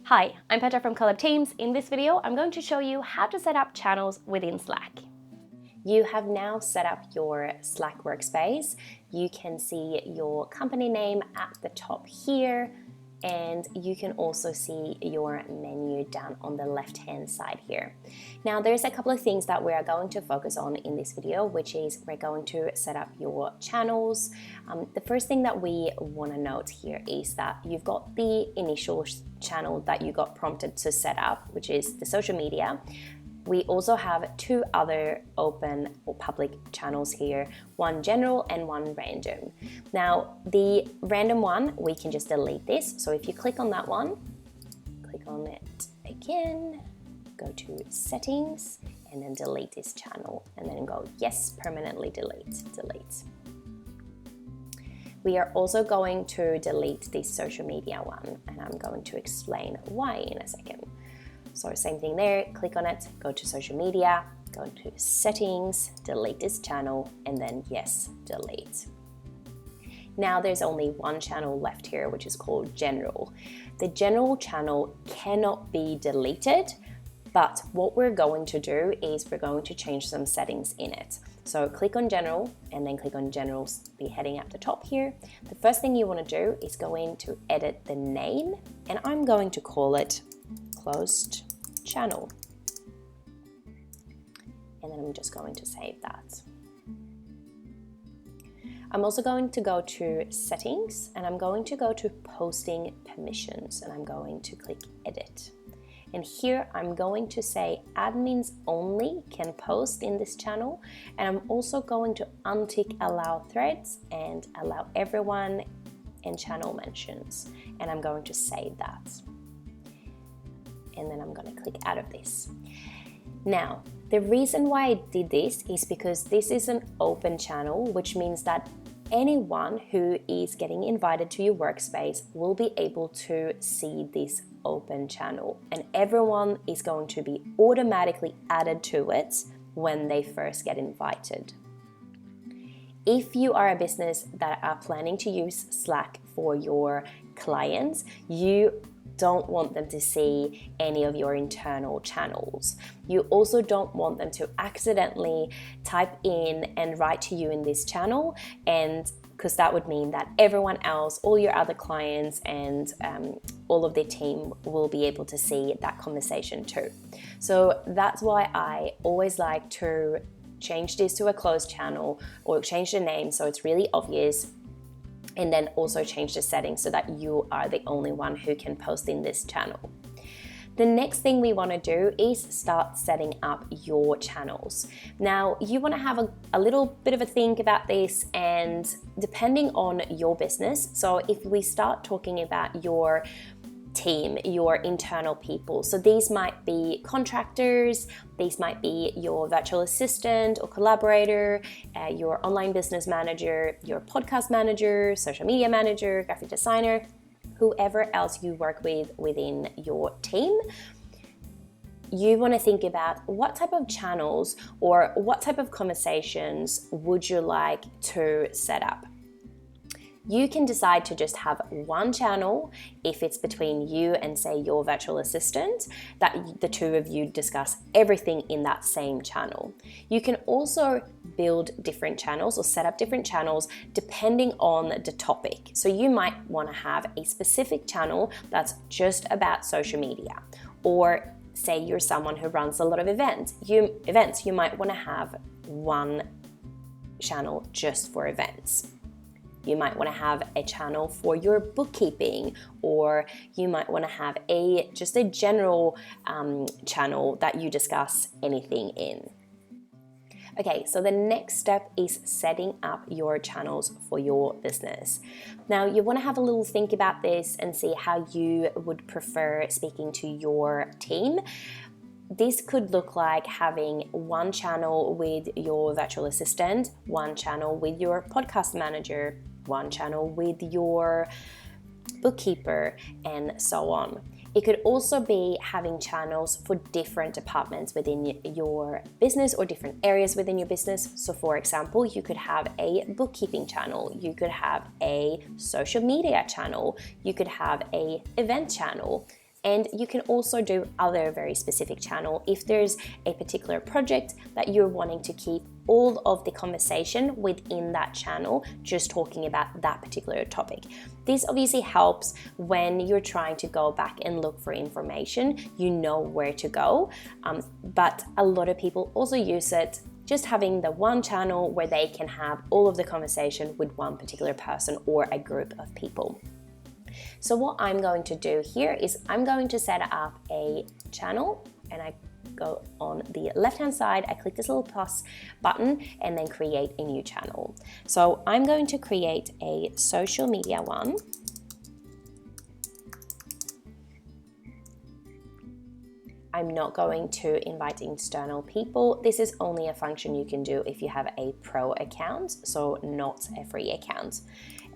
Hi, I'm Petra from Collab Teams. In this video, I'm going to show you how to set up channels within Slack. You have now set up your Slack workspace. You can see your company name at the top here, and you can also see your menu down on the left-hand side here. Now, there's a couple of things that we are going to focus on in this video, which is we're going to set up your channels. The first thing that we want to note here is that you've got the initial channel that you got prompted to set up, which is the social media. We also have two other open or public channels here, one general and one random. Now, the random one, we can just delete this. So if you click on that one, click on it again, go to settings, and then delete this channel, and then go yes, permanently delete. We are also going to delete this social media one, and I'm going to explain why in a second. So same thing there, click on it, go to social media, go to settings, delete this channel, and then yes, delete. Now there's only one channel left here, which is called general. The general channel cannot be deleted, but what we're going to do is we're going to change some settings in it. So click on general and then click on general's the heading at the top here. The first thing you want to do is go in to edit the name, and I'm going to call it closed channel, and then I'm just going to save that. I'm also going to go to settings, and I'm going to go to posting permissions, and I'm going to click edit, and here I'm going to say admins only can post in this channel, and I'm also going to untick allow threads and allow everyone and channel mentions, and I'm going to save that. And then I'm going to click out of this. Now, the reason why I did this is because this is an open channel, which means that anyone who is getting invited to your workspace will be able to see this open channel, and everyone is going to be automatically added to it when they first get invited. If you are a business that are planning to use Slack for your clients, you don't want them to see any of your internal channels. You also don't want them to accidentally type in and write to you in this channel, and because that would mean that everyone else, all your other clients and all of their team will be able to see that conversation too. So that's why I always like to change this to a closed channel or change the name so it's really obvious, and then also change the settings so that you are the only one who can post in this channel. The next thing we want to do is start setting up your channels. Now, you want to have a little bit of a think about this, and depending on your business, so if we start talking about your team, your internal people. So these might be contractors, these might be your virtual assistant or collaborator, your online business manager, your podcast manager, social media manager, graphic designer, whoever else you work with within your team. You want to think about what type of channels or what type of conversations would you like to set up. You can decide to just have one channel if it's between you and, say, your virtual assistant, that the two of you discuss everything in that same channel. You can also build different channels or set up different channels depending on the topic. So you might want to have a specific channel that's just about social media, or say you're someone who runs a lot of events. You might want to have one channel just for events. You might want to have a channel for your bookkeeping, or you might want to have just a general channel that you discuss anything in. Okay, so the next step is setting up your channels for your business. Now, you want to have a little think about this and see how you would prefer speaking to your team. This could look like having one channel with your virtual assistant, one channel with your podcast manager, one channel with your bookkeeper, and so on. It could also be having channels for different departments within your business or different areas within your business. So for example, you could have a bookkeeping channel, you could have a social media channel, you could have a event channel, And you can also do other very specific channel if there's a particular project that you're wanting to keep all of the conversation within that channel, just talking about that particular topic. This obviously helps when you're trying to go back and look for information, you know where to go. But a lot of people also use it just having the one channel where they can have all of the conversation with one particular person or a group of people. So what I'm going to do here is I'm going to set up a channel, and I go on the left hand side, I click this little plus button and then create a new channel. So I'm going to create a social media one. I'm not going to invite external people. This is only a function you can do if you have a pro account, so not a free account.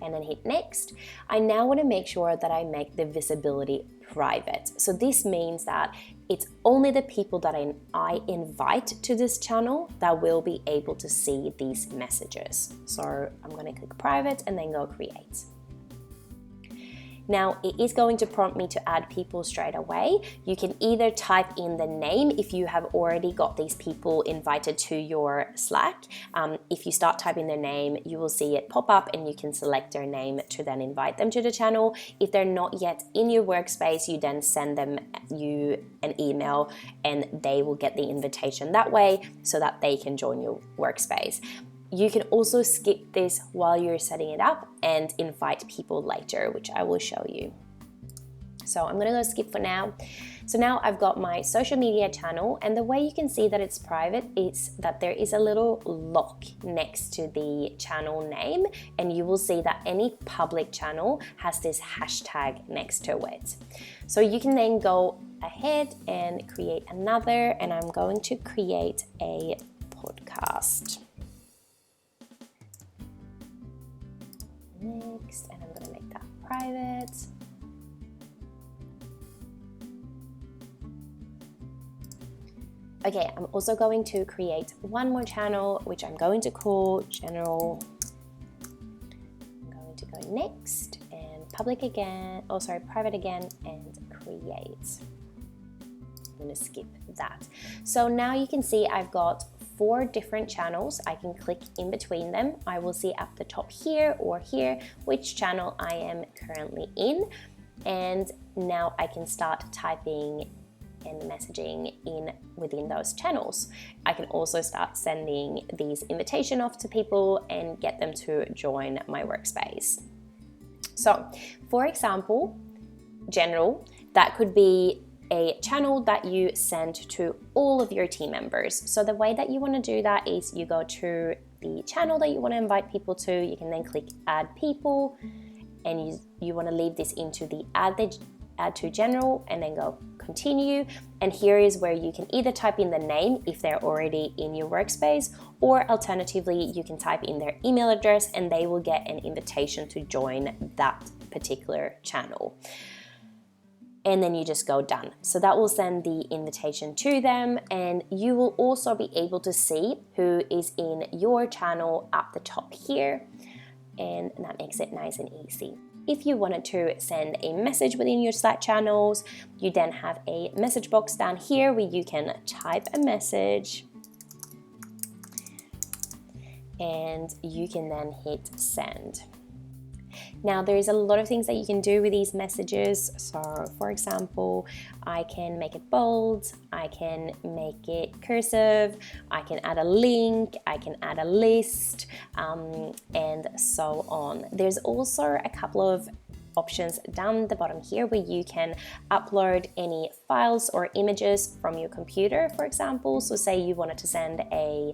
And then hit next. I now want to make sure that I make the visibility private. So this means that it's only the people that I invite to this channel that will be able to see these messages. So I'm going to click private and then go create. Now it is going to prompt me to add people straight away. You can either type in the name if you have already got these people invited to your Slack. If you start typing their name, you will see it pop up and you can select their name to then invite them to the channel. If they're not yet in your workspace, you then send them an email and they will get the invitation that way so that they can join your workspace. You can also skip this while you're setting it up and invite people later, which I will show you. So I'm gonna go skip for now. So now I've got my social media channel, and the way you can see that it's private is that there is a little lock next to the channel name, and you will see that any public channel has this hashtag next to it. So you can then go ahead and create another, and I'm going to create a podcast. Next, and I'm going to make that private. Okay, I'm also going to create one more channel, which I'm going to call general. I'm going to go next and public again, private again, and create. I'm going to skip that. So now you can see I've got 4 different channels. I can click in between them. I will see at the top here or here which channel I am currently in, and now I can start typing and messaging in within those channels. I can also start sending these invitation off to people and get them to join my workspace. So for example, general, that could be a channel that you send to all of your team members. So the way that you want to do that is you go to the channel that you want to invite people to. You can then click add people, and you want to leave this into the add to general and then go continue. And here is where you can either type in the name if they're already in your workspace, or alternatively you can type in their email address and they will get an invitation to join that particular channel. And then you just go done. So that will send the invitation to them, and you will also be able to see who is in your channel at the top here, and that makes it nice and easy. If you wanted to send a message within your Slack channels, you then have a message box down here where you can type a message and you can then hit send. Now there's a lot of things that you can do with these messages. So for example, I can make it bold, I can make it cursive, I can add a link, I can add a list, and so on. There's also a couple of options down the bottom here where you can upload any files or images from your computer, for example. So say you wanted to send a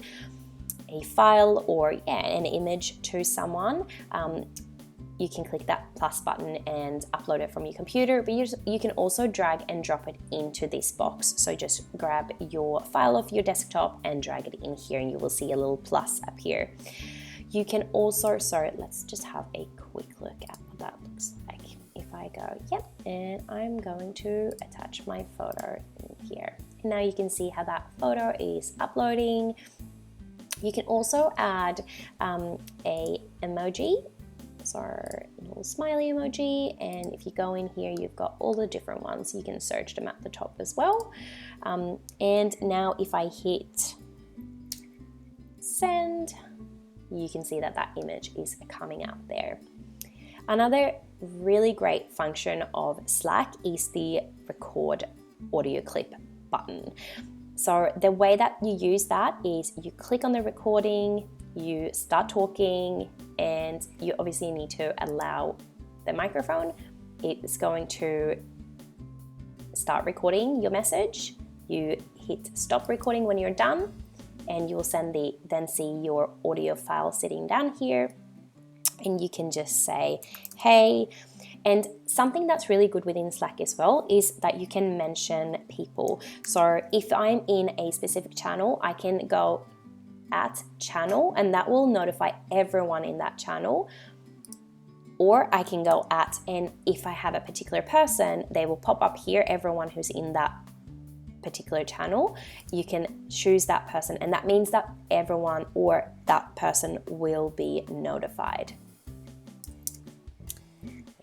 file or an image to someone, you can click that plus button and upload it from your computer, but you can also drag and drop it into this box. So just grab your file off your desktop and drag it in here and you will see a little plus up here. You can also, let's just have a quick look at what that looks like. If I go, and I'm going to attach my photo in here. And now you can see how that photo is uploading. You can also add a emoji. So little smiley emoji, and if you go in here, you've got all the different ones. You can search them at the top as well. And now if I hit send, you can see that that image is coming out there. Another really great function of Slack is the record audio clip button. So the way that you use that is you click on the recording, you start talking, and you obviously need to allow the microphone. It's going to start recording your message. You hit stop recording when you're done, and you'll then see your audio file sitting down here. And you can just say, hey. And something that's really good within Slack as well is that you can mention people. So if I'm in a specific channel, I can go at channel, and that will notify everyone in that channel. Or I can go at, and if I have a particular person, they will pop up here, everyone who's in that particular channel. You can choose that person, and that means that everyone or that person will be notified.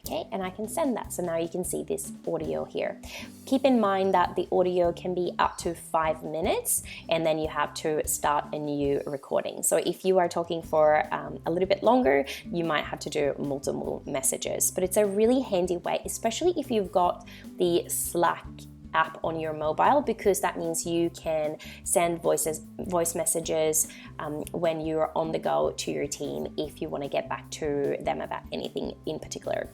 Okay, and I can send that. So now you can see this audio here. Keep in mind that the audio can be up to 5 minutes, and then you have to start a new recording. So if you are talking for a little bit longer, you might have to do multiple messages. But it's a really handy way, especially if you've got the Slack app on your mobile, because that means you can send voice messages when you're on the go to your team if you want to get back to them about anything in particular.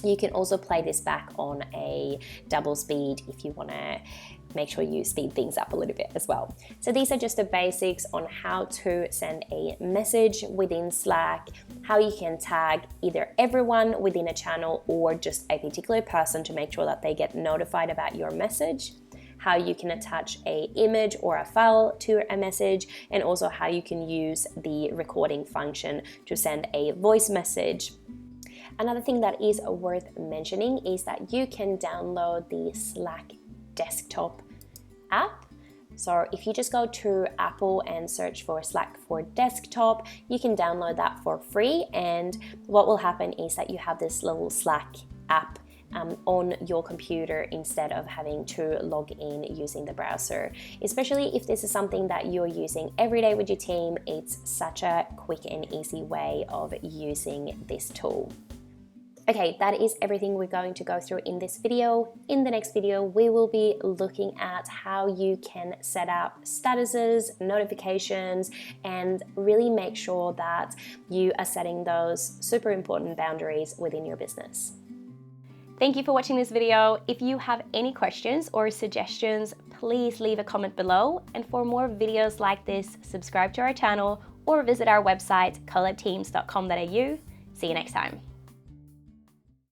You can also play this back on a double speed if you want to make sure you speed things up a little bit as well. So these are just the basics on how to send a message within Slack, how you can tag either everyone within a channel or just a particular person to make sure that they get notified about your message, how you can attach an image or a file to a message, and also how you can use the recording function to send a voice message. Another thing that is worth mentioning is that you can download the Slack desktop app. So if you just go to Apple and search for Slack for desktop, you can download that for free. And what will happen is that you have this little Slack app on your computer instead of having to log in using the browser. Especially if this is something that you're using every day with your team, it's such a quick and easy way of using this tool. Okay, that is everything we're going to go through in this video. In the next video, we will be looking at how you can set up statuses, notifications, and really make sure that you are setting those super important boundaries within your business. Thank you for watching this video. If you have any questions or suggestions, please leave a comment below. And for more videos like this, subscribe to our channel or visit our website, collabteams.com.au. See you next time.